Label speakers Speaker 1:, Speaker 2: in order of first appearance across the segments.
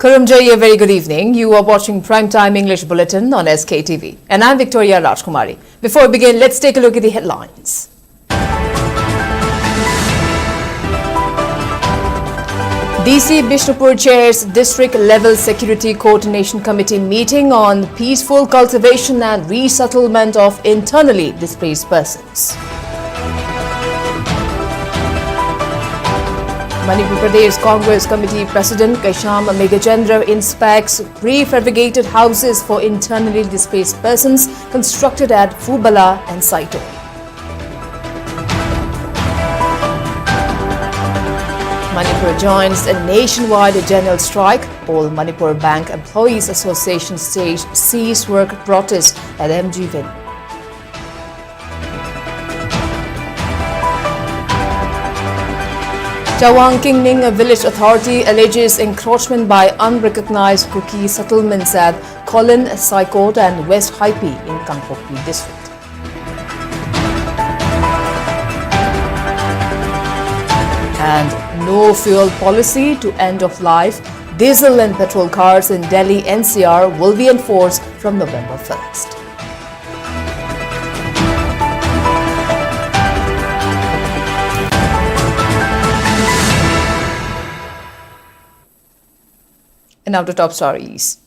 Speaker 1: Kurumjai, a very good evening. You are watching Primetime English Bulletin on SKTV. And I'm Victoria Rajkumari. Before we begin, let's take a look at the headlines. DC Bishnupur chairs district-level security coordination committee meeting on peaceful cultivation and resettlement of internally displaced persons. Manipur Pradesh Congress Committee President Kaisham Megachandra inspects prefabricated houses for internally displaced persons constructed at Fubala and Saito. Manipur joins a nationwide general strike. All Manipur Bank Employees Association staged cease work protest at MG venue. Tawang Kingning Village Authority alleges encroachment by unrecognized Kuki settlements at Kolin, Saikot and West Haipi in Kangpokpi district. And no fuel policy to end of life. Diesel and petrol cars in Delhi NCR will be enforced from November 1st. And now to top stories.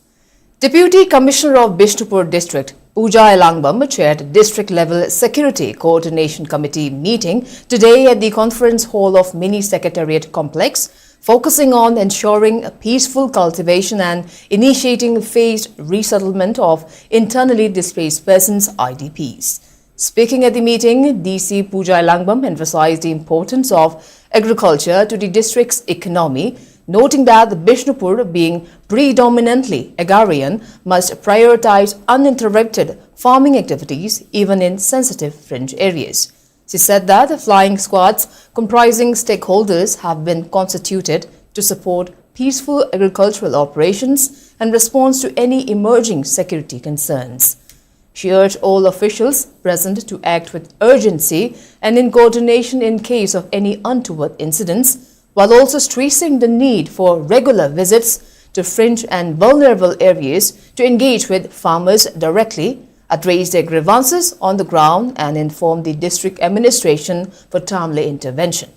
Speaker 1: Deputy Commissioner of Bishnupur District, Pooja Elangbam, chaired district-level security coordination committee meeting today at the conference hall of Mini Secretariat Complex, focusing on ensuring peaceful cultivation and initiating phased resettlement of internally displaced persons (IDPs). Speaking at the meeting, DC Pooja Elangbam emphasized the importance of agriculture to the district's economy, noting that the Bishnupur, being predominantly agrarian, must prioritize uninterrupted farming activities even in sensitive fringe areas. She said that the flying squads comprising stakeholders have been constituted to support peaceful agricultural operations and response to any emerging security concerns. She urged all officials present to act with urgency and in coordination in case of any untoward incidents, while also stressing the need for regular visits to fringe and vulnerable areas to engage with farmers directly, address their grievances on the ground and inform the district administration for timely intervention.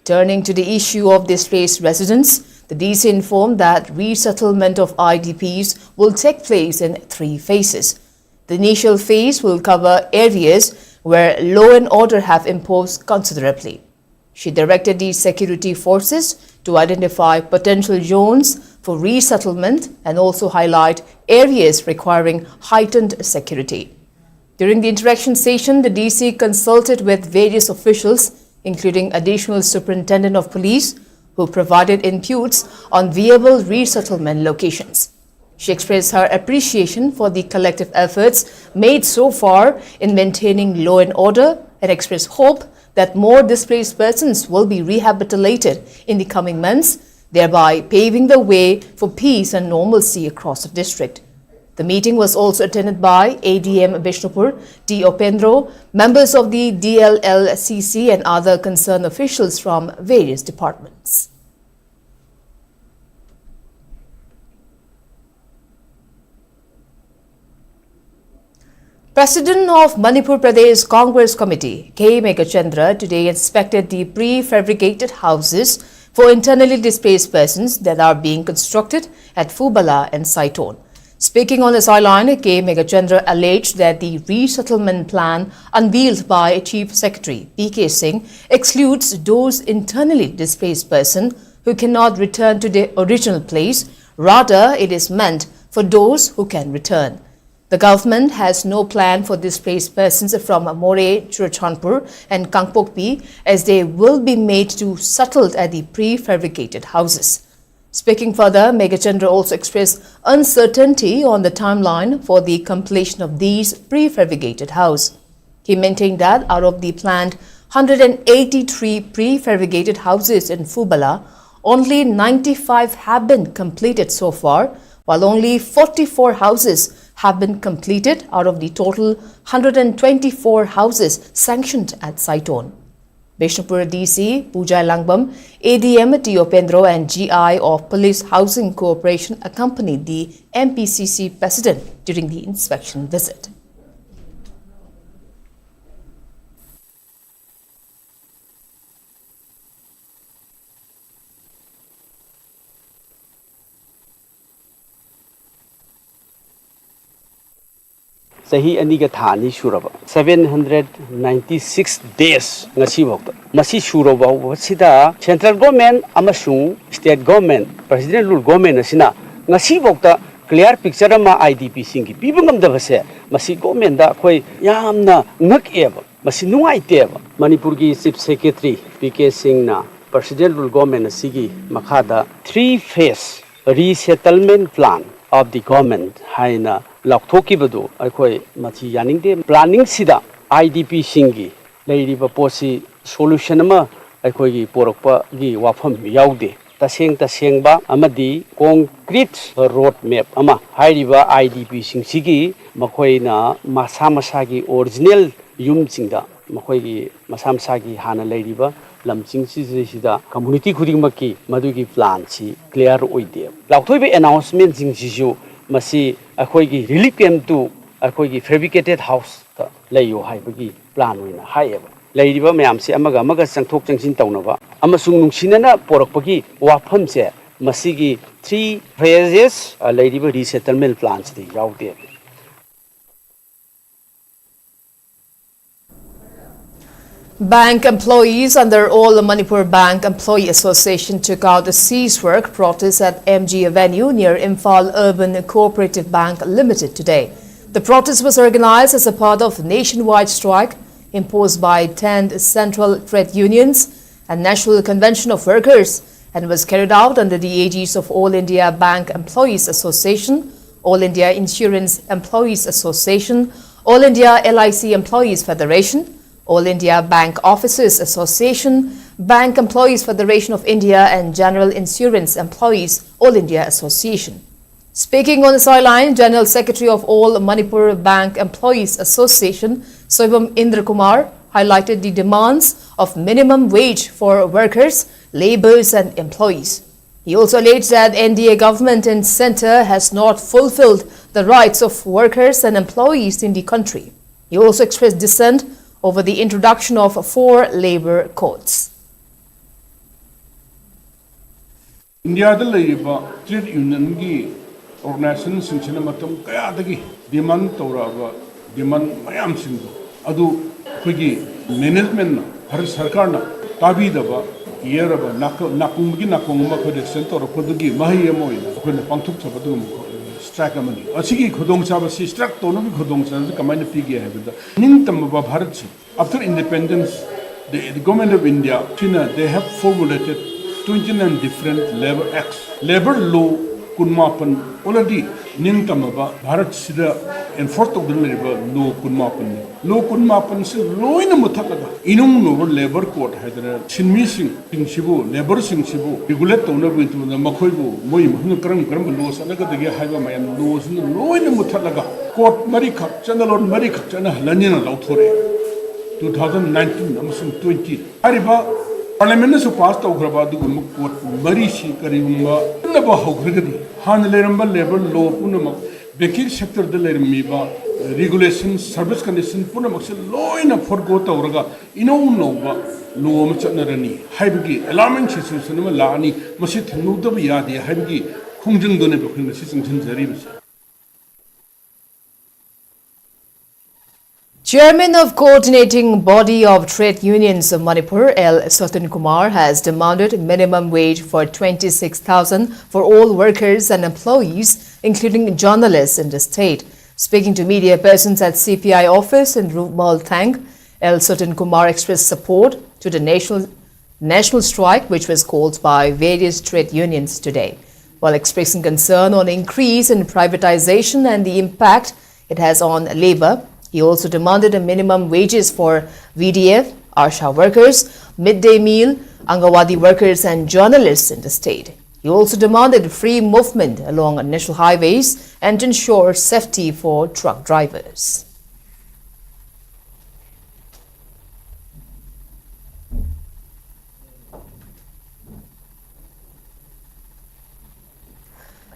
Speaker 1: Turning to the issue of displaced residents, the DC informed that resettlement of IDPs will take place in 3 phases. The initial phase will cover areas where law and order have imposed considerably. She directed the security forces to identify potential zones for resettlement and also highlight areas requiring heightened security. During the interaction session, the DC consulted with various officials, including Additional Superintendent of Police, who provided inputs on viable resettlement locations. She expressed her appreciation for the collective efforts made so far in maintaining law and order and expressed hope that more displaced persons will be rehabilitated in the coming months, thereby paving the way for peace and normalcy across the district. The meeting was also attended by ADM Bishnupur, D. Opendro, members of the DLLCC and other concerned officials from various departments. President of Manipur Pradesh Congress Committee, K. Megachandra, today inspected the prefabricated houses for internally displaced persons that are being constructed at Fubala and Saiton. Speaking on the sideline, K. Megachandra alleged that the resettlement plan unveiled by Chief Secretary P.K. Singh excludes those internally displaced persons who cannot return to their original place. Rather, it is meant for those who can return. The government has no plan for displaced persons from More, Churachandpur and Kangpokpi as they will be made to settle at the prefabricated houses. Speaking further, Megachandra also expressed uncertainty on the timeline for the completion of these prefabricated houses. He maintained that out of the planned 183 prefabricated houses in Fubala, only 95 have been completed so far, while only 44 houses have been completed out of the total 124 houses sanctioned at Saiton. Bishnupur DC, Pooja Langbam, ADM Tiopendro and GI of Police Housing Corporation accompanied the MPCC president during the inspection visit.
Speaker 2: Sahi aniga thani shuraba 796 days ngasi bokta masi shuraba wasida central government amasung state government president rule government asina ngasi bokta clear picture ma IDP singi pibangam da base masi government da khoi yamna ngak eba masi nuai teba Manipur gi chief secretary PK Singh na president rule government asigi makhada 3-phase resettlement plan of the government haina Laktoki Badu, I Mati Yaning planning Sida, IDP Singi, Lady Posi solution, I Porokpa gi Wafam Yaude, Tasengba, Amadi, concrete road map, Ama, Haidiva IDP Singigi, Makoina, Masamasagi, original Yum Singa, Makoigi, Masamsagi, Hana Ladyba, Lamsing Sida, community Kudimaki, Madugi plan, si clear oide. Laktobi announcement in Siju. Masi akoigi relief camp to akoigi fabricated house ta layo haibagi plan wina haiba laidiba mayam se amaga sangthok changsin tawnaba amasung nungsinana porakpagi wafam se masigi 3 phases laidiba resettlement plans de yaude.
Speaker 1: Bank employees under All Manipur Bank Employee Association took out a cease work protest at MG Avenue near Imphal Urban Cooperative Bank Limited today. The protest was organized as a part of a nationwide strike imposed by 10 central trade unions and National Convention of Workers and was carried out under the aegis of All India Bank Employees Association, All India Insurance Employees Association, All India LIC Employees Federation, All India Bank Officers Association, Bank Employees Federation of India and General Insurance Employees All India Association. Speaking on the sideline, General Secretary of All Manipur Bank Employees Association, Soibam Indra Kumar, highlighted the demands of minimum wage for workers, labourers and employees. He also alleged that NDA government and centre has not fulfilled the rights of workers and employees in the country. He also expressed dissent over the introduction of 4 labour codes.
Speaker 3: India trade union organization sinchina matam kaya dagi demand tauraba demand mayam sindu adu khigi management na har sarkar na tabi daba yeraba nakunggi nakungma khode center khudgi mahi emoina khone pangthuk chabadu strike amani asigi khodong chaba si strike tono bi khodong chaba kamaina pigi habida ningtam ba bharat after independence the government of India China they have formulated 29 different labor acts labor law kunmapan already ningtamaba bharat sida enforced of the law kunmapan se loina muthalaga inung no labor code hadra chinmi sing sibu labor sing sibu regulate tona bintu na makhoibu moi mahnu karam law sanaga dagi haiba mayam law sin loina muthalaga court mari khak chanalon mari khak chana lanina lauthore 2019 amasung 20 ariba Parliament has passed over about the court Marishi Karimba, Naba Hogradi, Han Leramba labor law Punama, banking sector the Lermiba, regulations, service conditions, Punamax, law in a forgota orga, Ino Nova, law Machanarani, Hibigi, alarming systems, and Malani, Masit Nudaviadi, Hibigi, Kunjung Donabuk in the systems in Zaribs.
Speaker 1: Chairman of Coordinating Body of Trade Unions of Manipur, L. Satin Kumar, has demanded minimum wage for 26,000 for all workers and employees, including journalists in the state. Speaking to media persons at CPI office in Rumal Tang, L. Satin Kumar expressed support to the national strike, which was called by various trade unions today. While expressing concern on increase in privatization and the impact it has on labour, he also demanded a minimum wages for VDF, ASHA workers, midday meal, Angawadi workers and journalists in the state. He also demanded free movement along national highways and to ensure safety for truck drivers.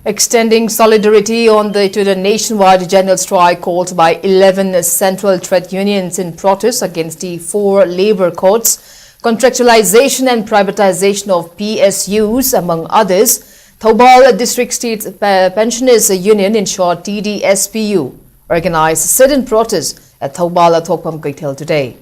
Speaker 1: Extending solidarity to the nationwide general strike called by 11 central trade unions in protest against the 4 labor codes, contractualization and privatization of PSUs, among others, Thoubal District State Pensioners Union, in short TDSPU, organized a sit-in protest at Thoubal Thokpam Kaitel today.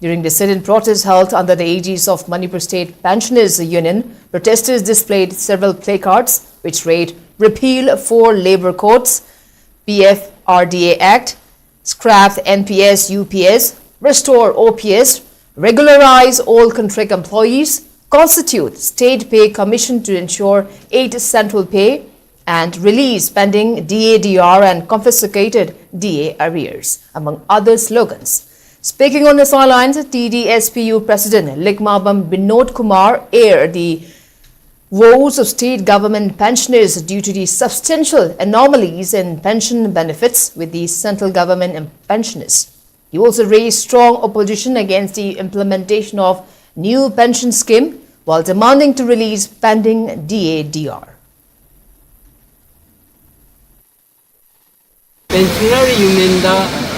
Speaker 1: During the sit-in protest held under the aegis of Manipur State Pensioners Union, protesters displayed several placards which read "Repeal 4 Labor Codes, PFRDA Act, Scrap NPS UPS, Restore OPS, Regularize all contract employees, Constitute State Pay Commission to ensure 8 central pay, and release pending DADR and confiscated DA arrears," among other slogans. Speaking on the sidelines, TDSPU President Likmabam Binod Kumar aired the woes of state government pensioners due to the substantial anomalies in pension benefits with the central government and pensioners. He also raised strong opposition against the implementation of new pension scheme while demanding to release pending DADR.
Speaker 4: Pensioner Union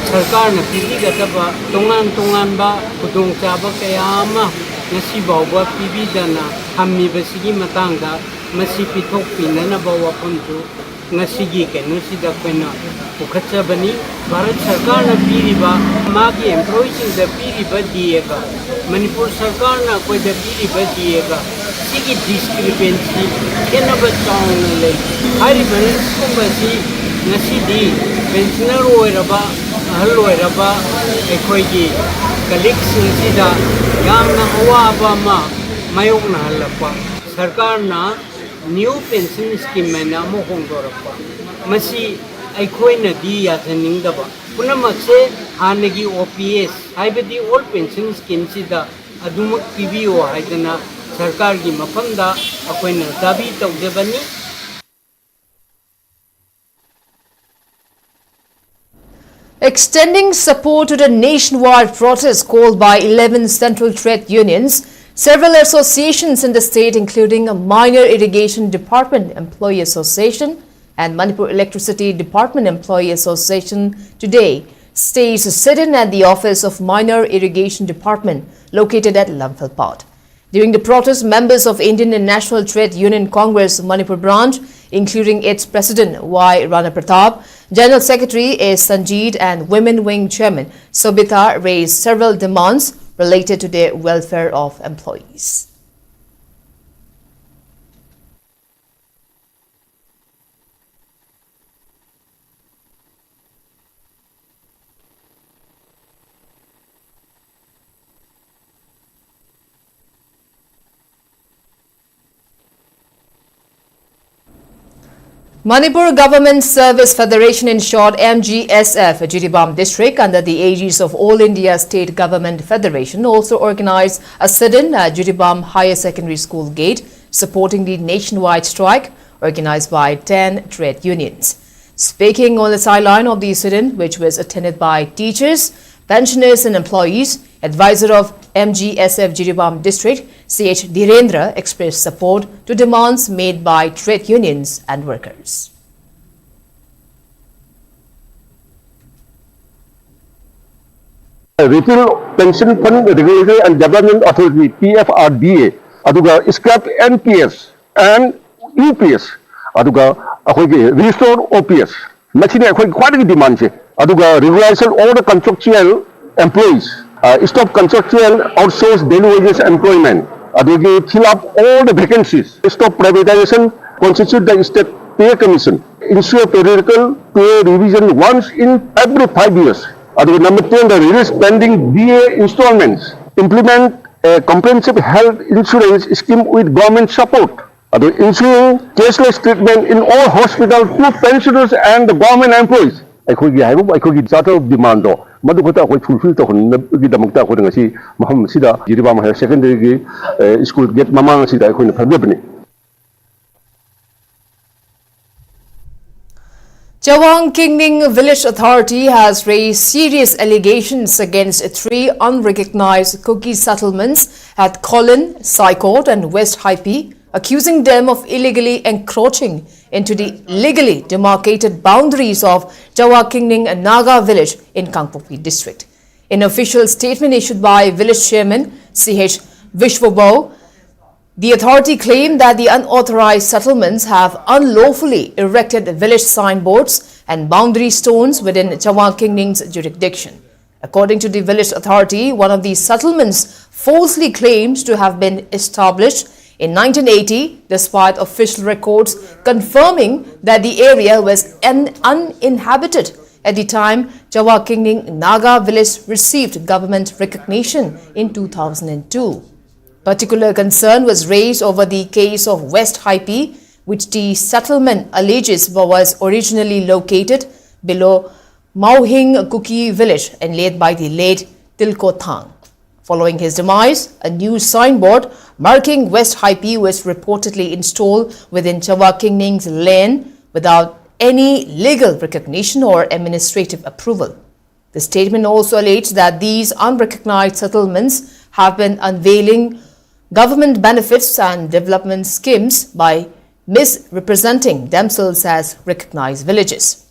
Speaker 4: Sarkar na pibigata tongan-tonganba khudongchaba kaya ama ngasi bawba pibidana hammibasigi matangda masi pithokpinanaba wapuntu ngasigi kenusida kwena pukhatchabani Bharat Sarkar na piriba magi employees da piriba diega Manipur Sarkar na koida piriba diega sigi discrepancy kenaba chauna le hari banan kumbasi ngasidi pensioner oiraba Halloiraba Ekoigi colleagues sida yamna awaba ma mayokna halapa Sarkarna new pension scheme na mo hongdorapa masi aikoina di yataningdaba punamakse hanagi OPS haibadi all pension scheme sida adumak PBO haidana sarkar gi mafamda akoina dabi tawdebani.
Speaker 1: Extending support to the nationwide protest called by 11 central trade unions, several associations in the state, including a Minor Irrigation Department Employee Association and Manipur Electricity Department Employee Association, today staged a sit-in at the office of Minor Irrigation Department located at Imphal. During the protest, members of Indian National Trade Union Congress Manipur branch, including its President Y. Rana Pratap, General Secretary A. Sanjeet, and Women Wing Chairman Sobita raised several demands related to the welfare of employees. Manipur Government Service Federation, in short MGSF, Jiribam District, under the aegis of All India State Government Federation, also organized a sit-in at Jiribam Higher Secondary School gate, supporting the nationwide strike organized by 10 trade unions. Speaking on the sideline of the sit-in, which was attended by teachers, pensioners and employees, advisor of MGSF Jiribam District, CH Dhirendra, expressed support to demands made by trade unions and workers.
Speaker 5: Repeal Pension Fund Regulatory and Development Authority PFRDA, aduga Scrap NPS and UPS, aduga Restore OPS. Machine quite demand aduga regulation all the contractual employees. Stop contractual outsourced daily wages employment. Adugi fill up all the vacancies. Stop privatization. Constitute the state pay commission. Ensure periodical pay revision once in every 5 years. Adugi number 10, the release pending DA installments. Implement a comprehensive health insurance scheme with government support. Adugi ensuring cashless treatment in all hospitals to pensioners and the government employees. Aikogi haibu aikogi jata demand do. Madu kota akoi fulfill to gi damakta ko ngasi maham sida Jiribam Higher Secondary School gate mamang sida akoi na phadebni.
Speaker 1: Chawang Kingning Village Authority has raised serious allegations against 3 unrecognized cookie settlements at Colin, Saikot and West Haipi, accusing them of illegally encroaching into the legally demarcated boundaries of Chawakingning Naga village in Kangpokpi district. In an official statement issued by village chairman C.H. Vishwabau, the authority claimed that the unauthorized settlements have unlawfully erected village signboards and boundary stones within Chawakingning's jurisdiction. According to the village authority, one of these settlements falsely claims to have been established in 1980, despite official records confirming that the area was uninhabited at the time Chawakingning Naga village received government recognition in 2002. Particular concern was raised over the case of West Haipi, which the settlement alleges was originally located below Mauhing Kuki village and led by the late Tilko Thang. Following his demise, a new signboard marking West Haipi was reportedly installed within Chawakingning's land without any legal recognition or administrative approval. The statement also alleged that these unrecognized settlements have been unveiling government benefits and development schemes by misrepresenting themselves as recognized villages.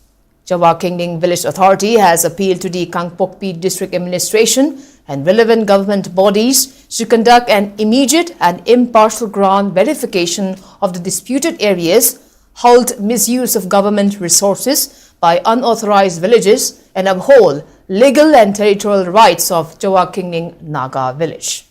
Speaker 1: Chawakingning Village Authority has appealed to the Kangpokpi District Administration and relevant government bodies to conduct an immediate and impartial ground verification of the disputed areas, halt misuse of government resources by unauthorized villages, and uphold legal and territorial rights of Chawakingning Naga village.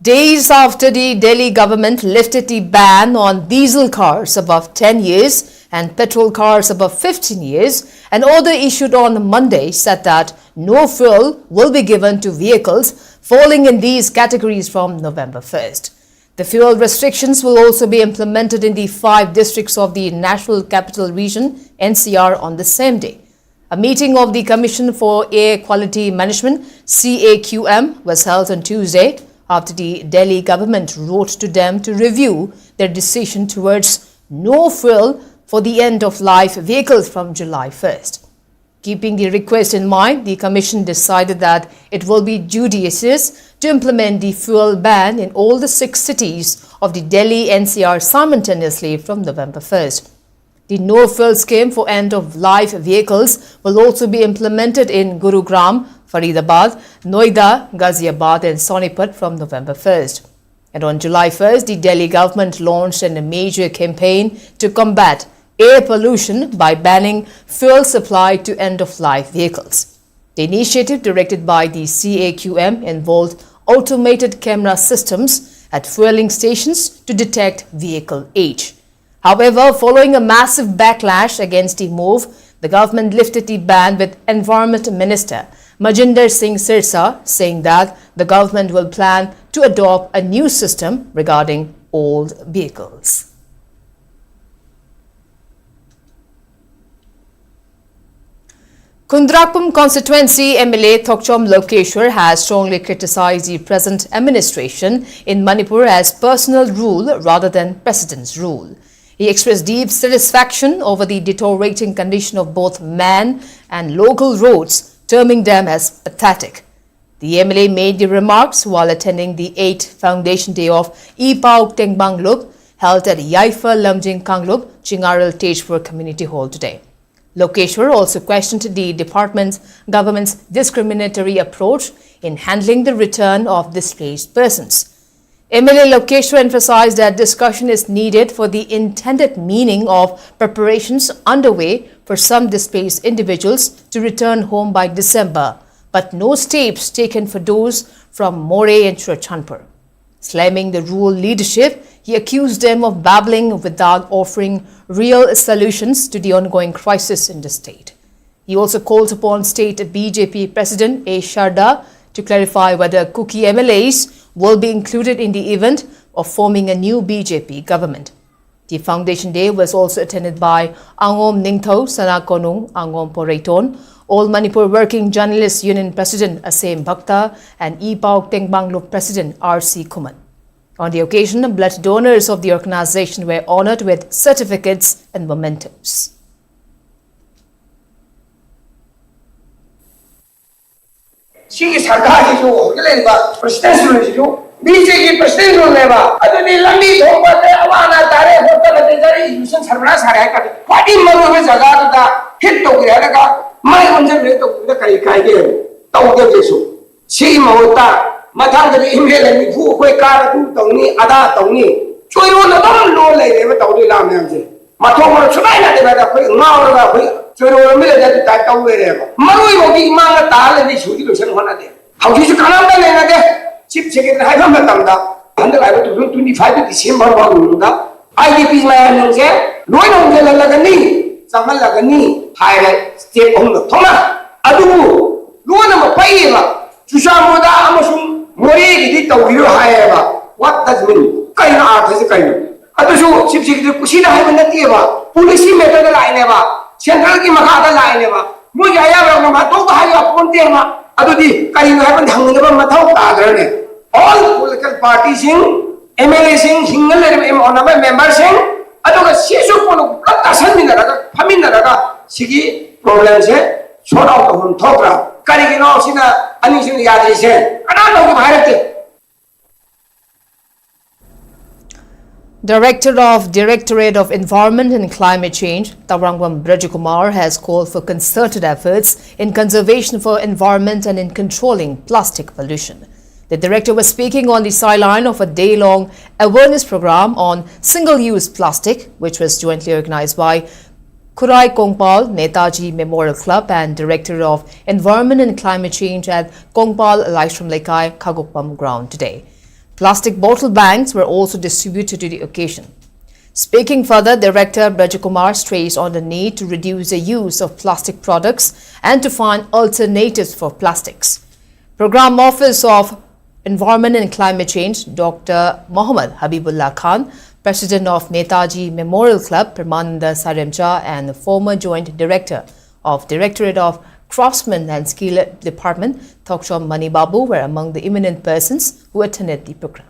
Speaker 1: Days after the Delhi government lifted the ban on diesel cars above 10 years and petrol cars above 15 years, an order issued on Monday said that no fuel will be given to vehicles falling in these categories from November 1st. The fuel restrictions will also be implemented in the 5 districts of the National Capital Region, NCR, on the same day. A meeting of the Commission for Air Quality Management, CAQM, was held on Tuesday after the Delhi government wrote to them to review their decision towards no fuel for the end-of-life vehicles from July 1st. Keeping the request in mind, the Commission decided that it will be judicious to implement the fuel ban in all the 6 cities of the Delhi NCR simultaneously from November 1st. The no-fuel scheme for end-of-life vehicles will also be implemented in Gurugram, Faridabad, Noida, Ghaziabad and Sonipat from November 1st. And on July 1st, the Delhi government launched a major campaign to combat air pollution by banning fuel supply to end-of-life vehicles. The initiative, directed by the CAQM, involved automated camera systems at fueling stations to detect vehicle age. However, following a massive backlash against the move, the government lifted the ban, with Environment Minister Majinder Singh Sirsa saying that the government will plan to adopt a new system regarding old vehicles. Kundrapum constituency MLA Thokchom Lokeshwar has strongly criticized the present administration in Manipur as personal rule rather than president's rule. He expressed deep satisfaction over the deteriorating condition of both man and local roads, terming them as pathetic. The MLA made the remarks while attending the 8th Foundation Day of Ipauk Tengbangluk held at Yaifa Lamjing Kangluk, Chingaral Tejpur Community Hall today. Lokeshwar also questioned the government's discriminatory approach in handling the return of displaced persons. MLA Lokeshwar emphasized that discussion is needed for the intended meaning of preparations underway for some displaced individuals to return home by December, but no steps taken for those from Moreh and Churachandpur. Slamming the rural leadership, he accused them of babbling without offering real solutions to the ongoing crisis in the state. He also called upon State BJP President A. Sharda to clarify whether Kuki MLAs will be included in the event of forming a new BJP government. The Foundation Day was also attended by Angom Ningtho Sanakonung Angom Poraiton, All Manipur Working Journalists Union President Asem Bhakta, and Ipauk Tengbangluk President R.C. Kuman. On the occasion, blood donors of the organization were honored with certificates and mementos.
Speaker 6: 시기 sarkar이 좀 올려내봐 프레시던스로 BJP president rule neba aduni lambi thongpa te awana tare hotel te jari illusion sarvana sare ka padi maru me jaga ta hit to gya ka mai onje me to da kai kai ge tau ge jesu si mawta mathang de email ni phu koi ka tu tongni ada tongni choi ro na dam lo le ne tau de la me je mathong ma chunai na de ba koi ngao ra koi choi ro me le da ta tau we re maru mo ki ma na ta le ni shu di lo sen hona de hau ji su kanam da le na de Chief Secretary Haifam Matamda, under 25 December, IDP Mayanse, Loyal Lagani, Samal Lagani, High State on the Toma, Adu, Luana Paiva, Chushamuda Amasum, Mori, Dita, Higher. What does mean? Kind art is a kind. Adu, Chief Secretary Kushina Havanativa, Policy Method Lineva, Central Kimakata Lineva, Mujaya Matoka Haya Pontema. Adudi kain happen hangaba mathau tagrane all political parties in MLA sing single onama member sing aduga sisu kono tasan minaraga faminaraga sigi problem se sort out on thokra karigino sina ani sin yadi se ana no bharate
Speaker 1: Director of Directorate of Environment and Climate Change, Tavrangwam Brajakumar, has called for concerted efforts in conservation for environment and in controlling plastic pollution. The director was speaking on the sideline of a day-long awareness program on single-use plastic, which was jointly organized by Kurai Kongpal Netaji Memorial Club and Director of Environment and Climate Change at Kongpal Laishram Lekai Khagokpam ground today. Plastic bottle banks were also distributed to the occasion. Speaking further, Director Brajakumar stressed on the need to reduce the use of plastic products and to find alternatives for plastics. Program Office of Environment and Climate Change, Dr. Mohammad Habibullah Khan, President of Netaji Memorial Club, Pramananda Saremcha, and the former Joint Director of Directorate of Craftsmen and Skill Department, Thokshom Mani Babu, were among the eminent persons who attended the program.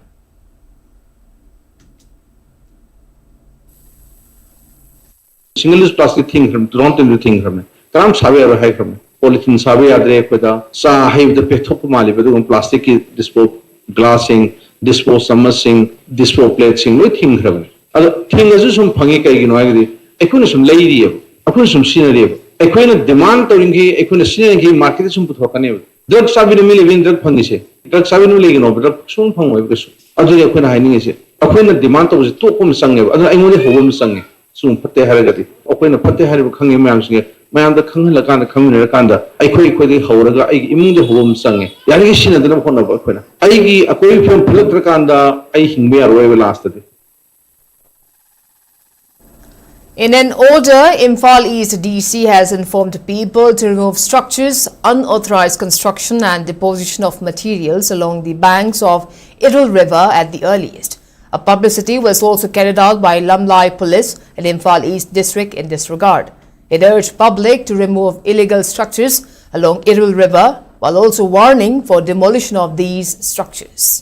Speaker 7: Single-use plastic thing from don't think from it. Karam sabe or high from polythene sabe adre koda sa have the petop mali but plastic dispo glassing, dispo submersing, dispo plating no thing from it. Other thing is some pangi kai gino agri. Ekun some lady, akun some scenery. Ekun demand to ingi ekun scenery market some puthokane. Drug sabi no mili win drug pangi se. Drug sabi no legi no drug some pangway because other ekun hiding is it. Akun demand to was two come sang. Other I only home sang. Soon put the haragati. Open a put the harakangi mams get. Mayam the Kangakan, the Kanda, I quake with the Horaga, I immune the home sang. Yagishin and the Napona Bakuna. I gi a quake from Pilotrakanda, I him be away lasted.
Speaker 1: In an order, Imphal East DC has informed people to remove structures, unauthorized construction and deposition of materials along the banks of Irul River at the earliest. A publicity was also carried out by Lamlai Police and Imphal East District in this regard. It urged public to remove illegal structures along Irul River while also warning for demolition of these structures.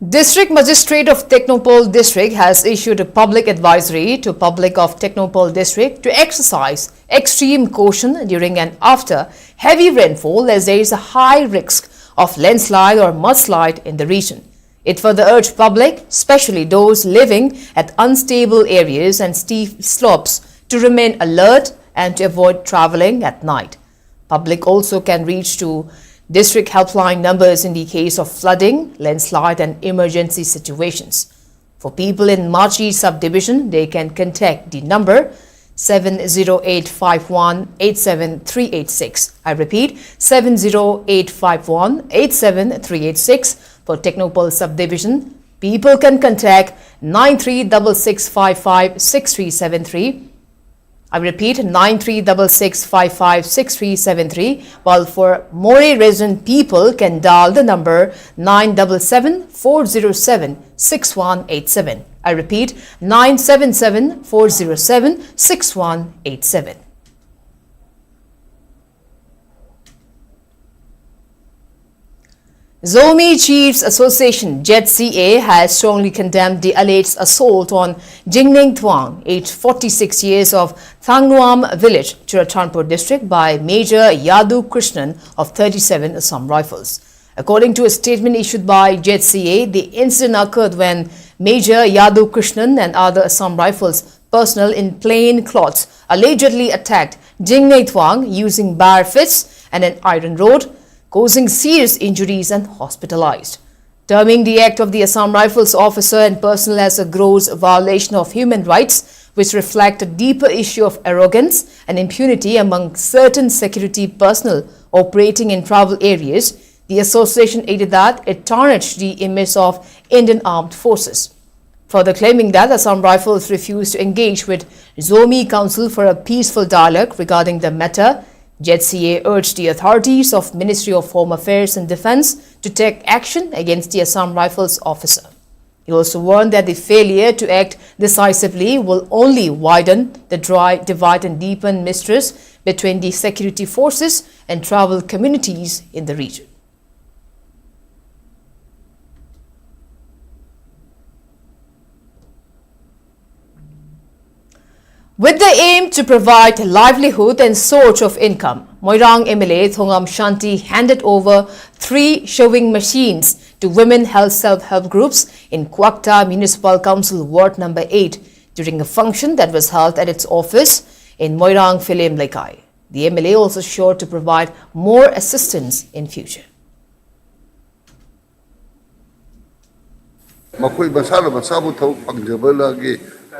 Speaker 1: District Magistrate of Technopole District has issued a public advisory to public of Technopole District to exercise extreme caution during and after heavy rainfall as there is a high risk of landslide or mudslide in the region. It further urged public, especially those living at unstable areas and steep slopes, to remain alert and to avoid travelling at night. Public also can reach to district helpline numbers in the case of flooding, landslide and emergency situations. For people in Marchi subdivision, they can contact the number 70851-87386. I repeat, 70851-87386. For Technopole subdivision, people can contact 9366556373. I repeat, 9366556373, while for Mori resident people can dial the number 977-407-6187. I repeat, 977-407-6187. Zomi Chiefs Association (ZCA) has strongly condemned the alleged assault on Jingning Thuang, aged 46 years, of Thangnuam village, Churatanpur district, by Major Yadu Krishnan of 37 Assam Rifles. According to a statement issued by ZCA, the incident occurred when Major Yadu Krishnan and other Assam Rifles personnel in plain clothes allegedly attacked Jingning Thuang using bare fists and an iron rod, causing serious injuries and hospitalized. Terming the act of the Assam Rifles officer and personnel as a gross violation of human rights, which reflect a deeper issue of arrogance and impunity among certain security personnel operating in tribal areas, the association added that it tarnished the image of Indian armed forces. Further claiming that Assam Rifles refused to engage with Zomi Council for a peaceful dialogue regarding the matter, ZCA urged the authorities of Ministry of Home Affairs and Defence to take action against the Assam Rifles officer. He also warned that the failure to act decisively will only widen the divide and deepen mistrust between the security forces and tribal communities in the region. With the aim to provide livelihood and source of income, Moirang MLA Thongam Shanti handed over 3 showing machines to women health self-help groups in Kwakta Municipal Council Ward No. 8 during a function that was held at its office in Moirang Philim Lekai. The MLA also assured to provide more assistance in future.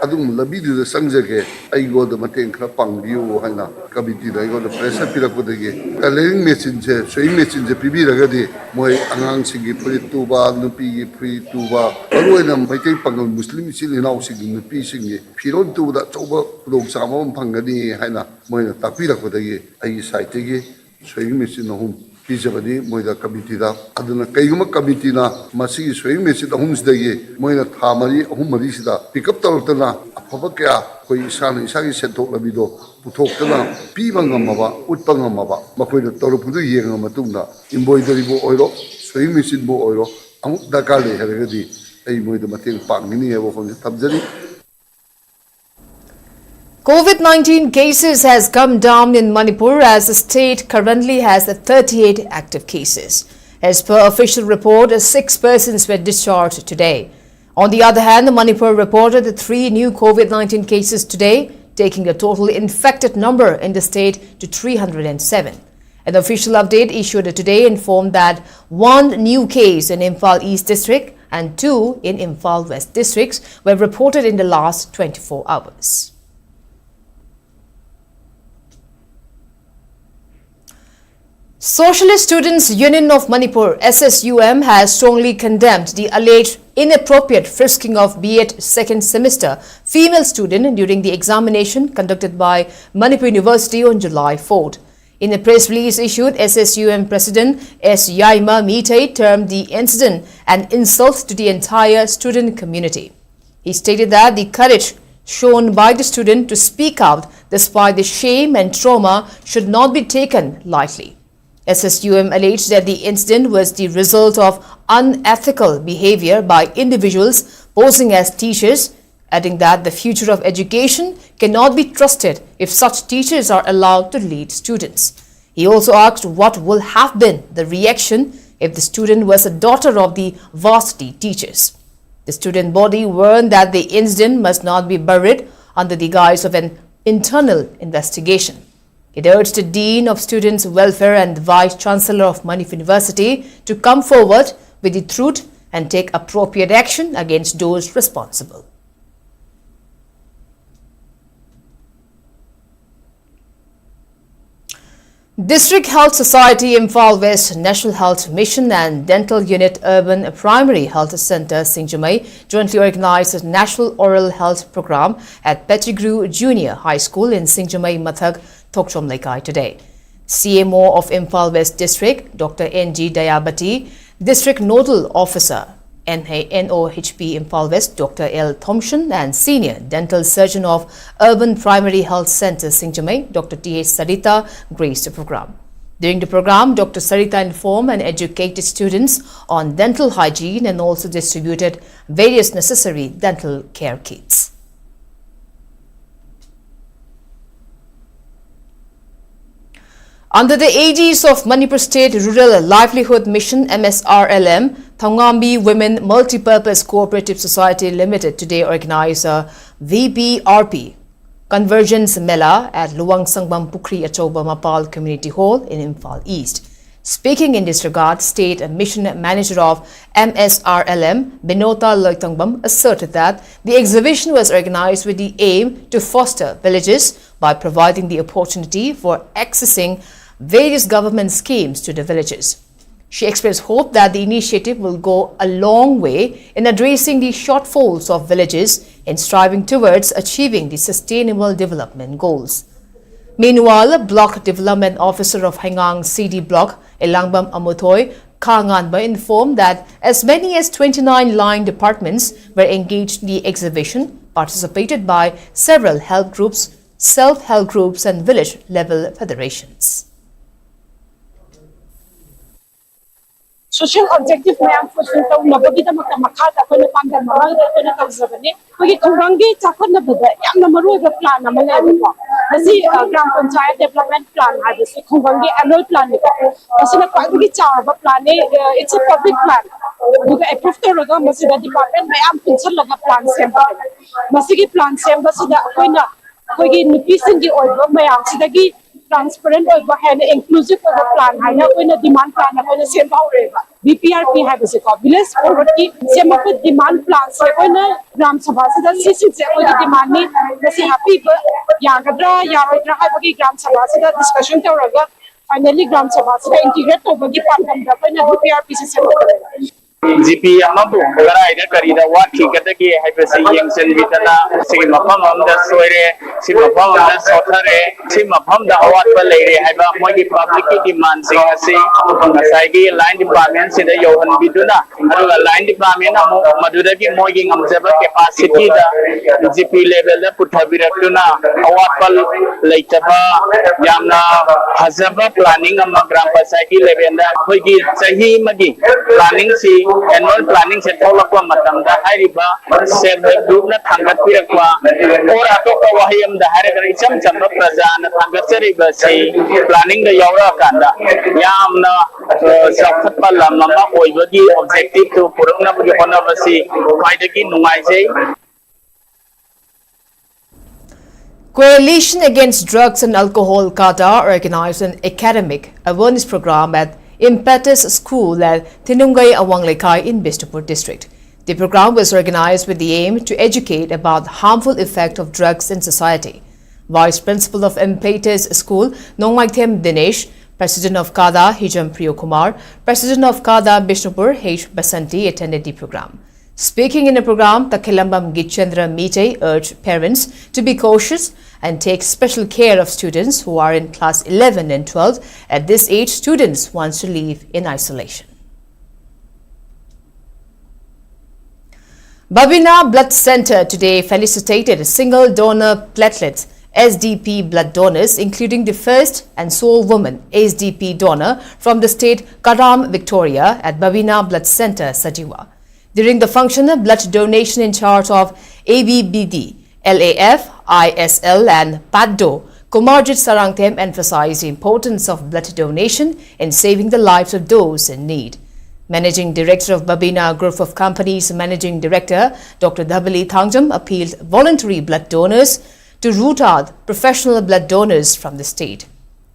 Speaker 8: adung labi du sangjage ai go da mateng khra pangbiu haina committee da go da pressure pirak budage coloring machine je sewing machine je pibi raga di moi angang singi free tu ba nupi gi free tu ba aroina maitai pangal muslim silinaw singi nupi singi phiron tu da choba dong sama phangani haina moi takpirak budage ai site gi sewing machine hum Pijabadi, Moida Kabitida, Aduna Kaiguma Kabitina, Masi, Swing Messi, the Homes Day, Moina Tamari, Humarisida, pick up Tortana, Papaka, Koisan, Isaki Seto Labido, Putokana, Pivangamava, Utpangamava, Makoida Toropudu Yangamatunda, embroidery oil, Swing Messi Bo oil, Dakali, Heredi, a Moida Matin Pangini, from the Tabzeri.
Speaker 1: COVID-19 cases has come down in Manipur as the state currently has 38 active cases. As per official report, 6 persons were discharged today. On the other hand, Manipur reported 3 new COVID-19 cases today, taking the total infected number in the state to 307. An official update issued today informed that 1 new case in Imphal East District and 2 in Imphal West Districts were reported in the last 24 hours. Socialist Students Union of Manipur (SSUM) has strongly condemned the alleged inappropriate frisking of B.Ed second semester female student during the examination conducted by Manipur University on July 4th. In a press release issued, SSUM President S. Yaima Meitei termed the incident an insult to the entire student community. He stated that the courage shown by the student to speak out despite the shame and trauma should not be taken lightly. SSUM alleged that the incident was the result of unethical behavior by individuals posing as teachers, adding that the future of education cannot be trusted if such teachers are allowed to lead students. He also asked what will have been the reaction if the student was a daughter of the varsity teachers. The student body warned that the incident must not be buried under the guise of an internal investigation. It urged the Dean of Students' Welfare and the Vice Chancellor of Manipur University to come forward with the truth and take appropriate action against those responsible. District Health Society Imphal West National Health Mission and Dental Unit Urban Primary Health Center Singjamai jointly organized a National Oral Health Program at Pettigrew Junior High School in Singjamai Mathag, Thokchom Lekai today. CMO of Imphal West District, Dr. N.G. Dayabati, District Nodal Officer, NOHP Imphal West, Dr. L. Thompson, and Senior Dental Surgeon of Urban Primary Health Center Singjamai, Dr. T.H. Sarita, graced the program. During the program, Dr. Sarita informed and educated students on dental hygiene and also distributed various necessary dental care kits. Under the aegis of Manipur State Rural Livelihood Mission MSRLM, Thangambi Women Multipurpose Cooperative Society Limited today organized a VPRP Convergence Mela at Luang Sangbam Pukri Achoba Mapal Community Hall in Imphal East. Speaking in this regard, State Mission Manager of MSRLM, Binota Loitangbam, asserted that the exhibition was organized with the aim to foster villages by providing the opportunity for accessing various government schemes to the villages. She expressed hope that the initiative will go a long way in addressing the shortfalls of villages in striving towards achieving the sustainable development goals. Meanwhile, Block Development Officer of Hengang CD Block, Elangbam Amutoy Kanganba, informed that as many as 29 line departments were engaged in the exhibition, participated by several help groups, self-help groups and village-level federations.
Speaker 9: Social objective mayam fulfill to nabagi da makha da ko pam da mamal da ko na tawzabani ko gi thungangi chakon na bada yam na maru ga plan na mala ko asi gram panchayat development plan ha this thungangi annual plan ni ko asi na ko gi chaw ba plan ni it's a public plan du ga approve to ga masi da department mayam pinchal laga plan sem ba masi gi plan sem ba si da ko na ko gi nupi sing gi oi ba mayam si da gi transparent over and inclusive of the plan. I know when a demand plan, when a same power, BPRP have a village forward key, same of the demand plan. So when a Ram Sabasida sees it, the demand, let's say happy, Yagadra, Yaradra, Habaki, Gram Sabasida, discussion to Raga, finally Gram Sabasida integrate over the plan, when a BPRP system.
Speaker 10: GP amabu garai da kari da waki kata ki haipasi yangsen bitana si mapam amda soire si mapam amda sothare si mapam da awat pa leire haiba mogi public ki demand sing asi ngasai gi line department si da yohan biduna aduga line department amu maduda ki mogi ngamjaba capacity da GP level da puthabiratuna awat pa leitaba yamna hazaba planning amma gram panchayat level da khoigi chahi magi planning si annual planning se tholakwa matam da hariba self help group na thangat pirakwa or ato ka wahiyam da hare gar icham chamba prajana thangat seriba si planning da yawra kanda yamna sakhat pala mama oibagi objective to purana bagi honabasi faidagi nungai jai.
Speaker 1: Coalition Against Drugs and Alcohol Qatar organized an academic awareness program at Impetus School at Tinungai Awanglekai in Bishnupur district. The program was organized with the aim to educate about the harmful effect of drugs in society. Vice Principal of Impetus School, Nongmaithem Dinesh, President of Kada, Hijam Priyokumar, President of Kada, Bishnupur, H. Basanti attended the program. Speaking in the program, Takilambam Gichendra Mite urged parents to be cautious and take special care of students who are in class 11 and 12. At this age, students want to live in isolation. Babina Blood Center today felicitated single donor platelets SDP blood donors, including the first and sole woman SDP donor from the state Karam, Victoria at Babina Blood Center, Sajiwa. During the function, blood donation in charge of ABBD, LAF, ISL and PADDO, Kumarjit Sarangthem emphasized the importance of blood donation in saving the lives of those in need. Managing Director of Babina Group of Companies, Managing Director Dr. Dhabali Thangjam appealed voluntary blood donors to root out professional blood donors from the state.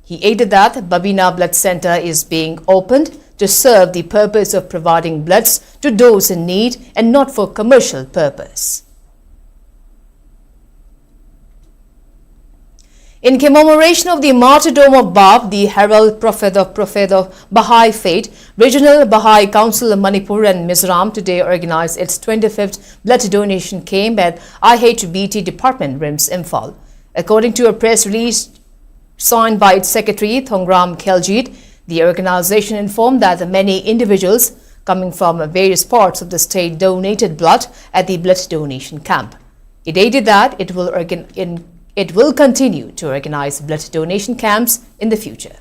Speaker 1: He added that Babina Blood Center is being opened to serve the purpose of providing bloods to those in need and not for commercial purpose. In commemoration of the martyrdom of Bab, the herald prophet of Baha'i faith, Regional Baha'i Council of Manipur and Mizoram today organized its 25th blood donation camp at IHBT Department, RIMS, Imphal. According to a press release signed by its secretary, Thongram Kheljit, the organization informed that many individuals coming from various parts of the state donated blood at the blood donation camp. It added that it will continue to organize blood donation camps in the future.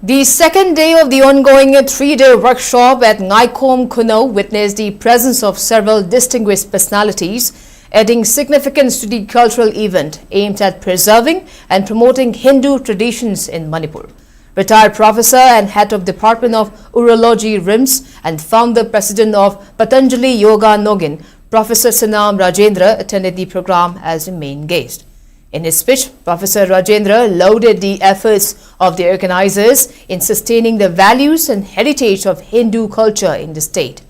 Speaker 1: The second day of the ongoing three-day workshop at Ngaikom Kuno witnessed the presence of several distinguished personalities, adding significance to the cultural event aimed at preserving and promoting Hindu traditions in Manipur. Retired professor and head of Department of Urology RIMS and founder president of Patanjali Yoga Nogin, Professor Sanam Rajendra attended the program as the main guest. In his speech, Professor Rajendra lauded the efforts of the organizers in sustaining the values and heritage of Hindu culture in the state.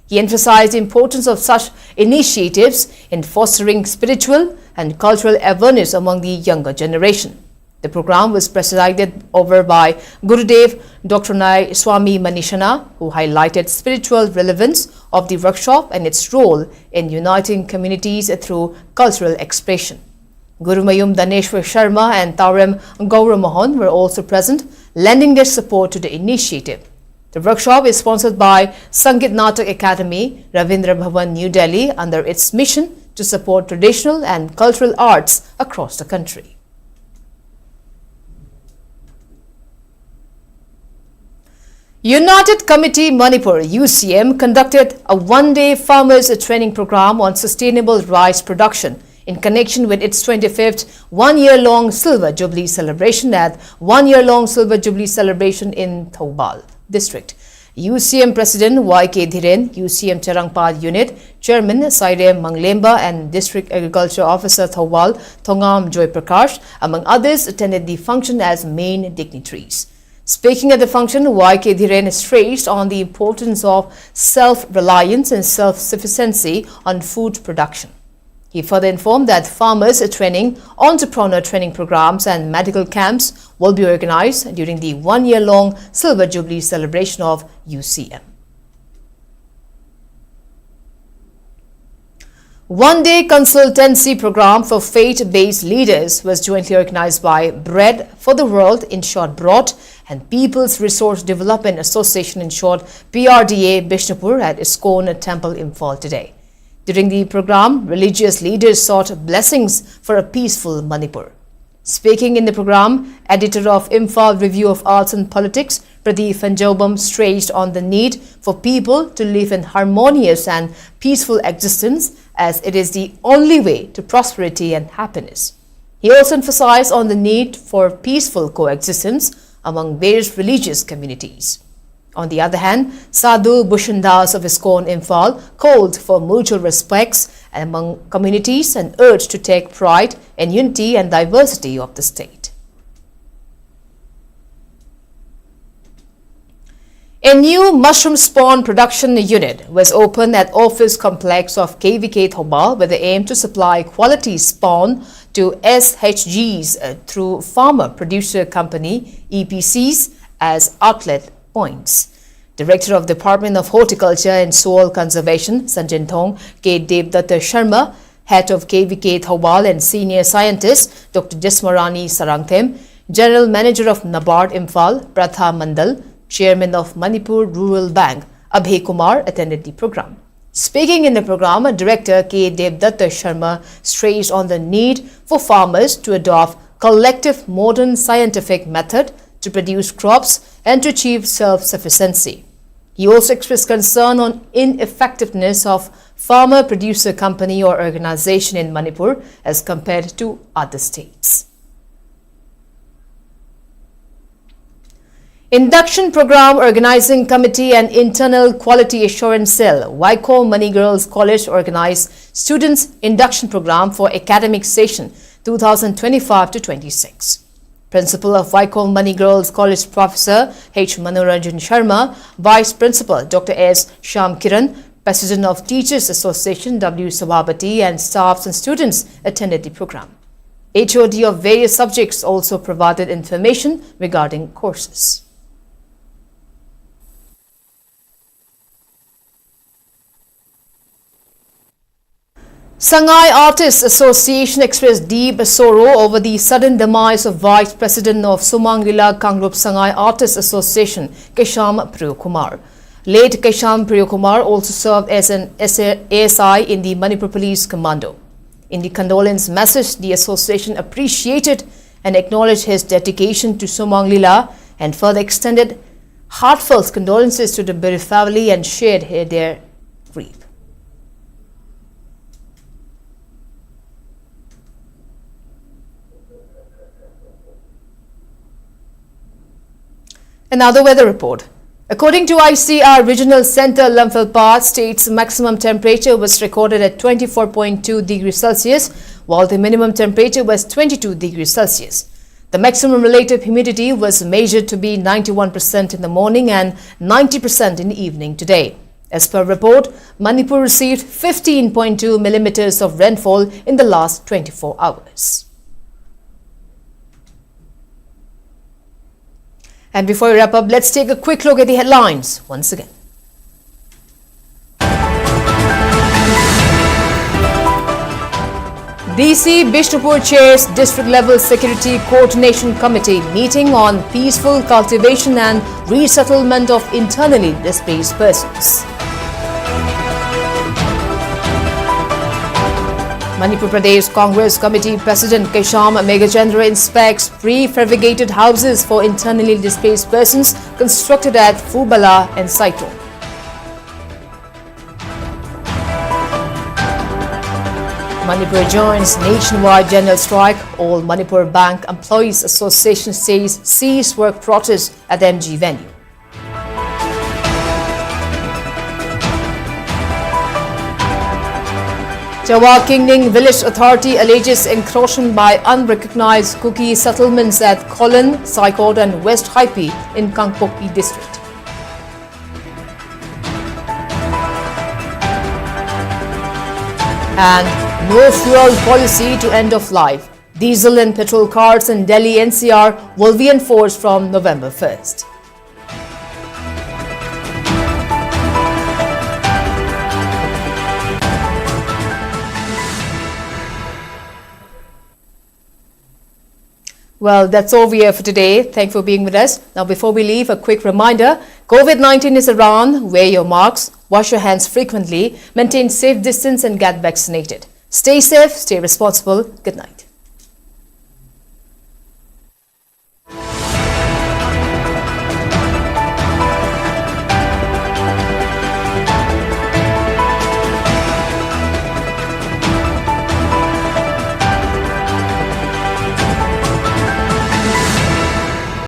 Speaker 1: He emphasized the importance of such initiatives in fostering spiritual and cultural awareness among the younger generation. The program was presided over by Gurudev Dr. Nai Swami Manishana, who highlighted spiritual relevance of the workshop and its role in uniting communities through cultural expression. Gurumayum Daneshwar Sharma and Taurem Gauramohan were also present, lending their support to the initiative. The workshop is sponsored by Sangeet Natak Academy, Ravindra Bhavan, New Delhi, under its mission to support traditional and cultural arts across the country. United Committee Manipur UCM conducted a one-day farmers training program on sustainable rice production in connection with its 25th one-year-long Silver Jubilee celebration at one-year-long Silver Jubilee celebration in Thoubal district. UCM President Y.K. Dhiren, UCM Charangpad Unit Chairman Sairem Manglemba and District Agriculture Officer Thoubal Thongam Joy Prakash, among others, attended the function as main dignitaries. Speaking at the function, Y.K. Dhiren stressed on the importance of self-reliance and self-sufficiency on food production. He further informed that farmers training, entrepreneur training programs and medical camps will be organized during the one-year-long Silver Jubilee celebration of UCM. One-day consultancy program for faith-based leaders was jointly organized by Bread for the World, in short BROAD, and People's Resource Development Association, in short PRDA, Bishnupur at ISKCON Temple, Imphal today. During the program, religious leaders sought blessings for a peaceful Manipur. Speaking in the program, editor of Imphal Review of Arts and Politics, Pradeep Fanjobam, stressed on the need for people to live in harmonious and peaceful existence, as it is the only way to prosperity and happiness. He also emphasized on the need for peaceful coexistence among various religious communities. On the other hand, Sadhu Bhushandas of ISKCON Imphal called for mutual respects among communities and urged to take pride in unity and diversity of the state. A new mushroom spawn production unit was opened at office complex of KVK Thoubal with the aim to supply quality spawn to SHGs through farmer producer company EPCs as outlet points. Director of Department of Horticulture and Soil Conservation Sanjin Thong K. Devdatta Sharma, head of KVK Thoubal, and senior scientist Dr. Jismarani Sarangthem, General Manager of NABARD Imphal Pratha Mandal, Chairman of Manipur Rural Bank Abhay Kumar attended the program. Speaking in the program, Director K. Devdatta Sharma stressed on the need for farmers to adopt collective modern scientific method to produce crops and to achieve self-sufficiency. He also expressed concern on ineffectiveness of farmer-producer company or organization in Manipur as compared to other states. Induction Program Organizing Committee and Internal Quality Assurance Cell, Waiko Mani Girls College organized Students Induction Program for Academic Session 2025-26. Principal of Waiko Mani Girls College Professor H. Manoranjan Sharma, Vice Principal Dr. S. Shyam Kiran, President of Teachers Association W. Sabhabati, and staffs and students attended the program. HOD of various subjects also provided information regarding courses. Sangai Artists Association expressed deep sorrow over the sudden demise of Vice President of Sumanglila Kangrup Sangai Artists Association, Kesham Priyokumar. Late Kesham Priyokumar also served as an ASI in the Manipur Police Commando. In the condolence message, the association appreciated and acknowledged his dedication to Sumanglila and further extended heartfelt condolences to the bereaved family and shared their grief. Another weather report. According to ICR Regional Center, Imphal state's maximum temperature was recorded at 24.2 degrees Celsius, while the minimum temperature was 22 degrees Celsius. The maximum relative humidity was measured to be 91% in the morning and 90% in the evening today. As per report, Manipur received 15.2 millimeters of rainfall in the last 24 hours. And before we wrap up, let's take a quick look at the headlines once again. DC Bishnupur chairs district-level security coordination committee meeting on peaceful cultivation and resettlement of internally displaced persons. Manipur Pradesh Congress Committee President Kesham Megachandra inspects prefabricated houses for internally displaced persons constructed at Fubala and Saito. Manipur joins nationwide general strike. All Manipur Bank Employees Association says cease work protest at the MG venue. Jawa Kingning Village Authority alleges encroachment by unrecognized Kuki settlements at Kolon, Saikot and West Haipi in Kangpokpi district. And no fuel policy to end of life. Diesel and petrol cars in Delhi NCR will be enforced from November 1st. Well, that's all we have for today. Thanks for being with us. Now, before we leave, a quick reminder, COVID-19 is around. Wear your masks, wash your hands frequently, maintain safe distance and get vaccinated. Stay safe, stay responsible. Good night.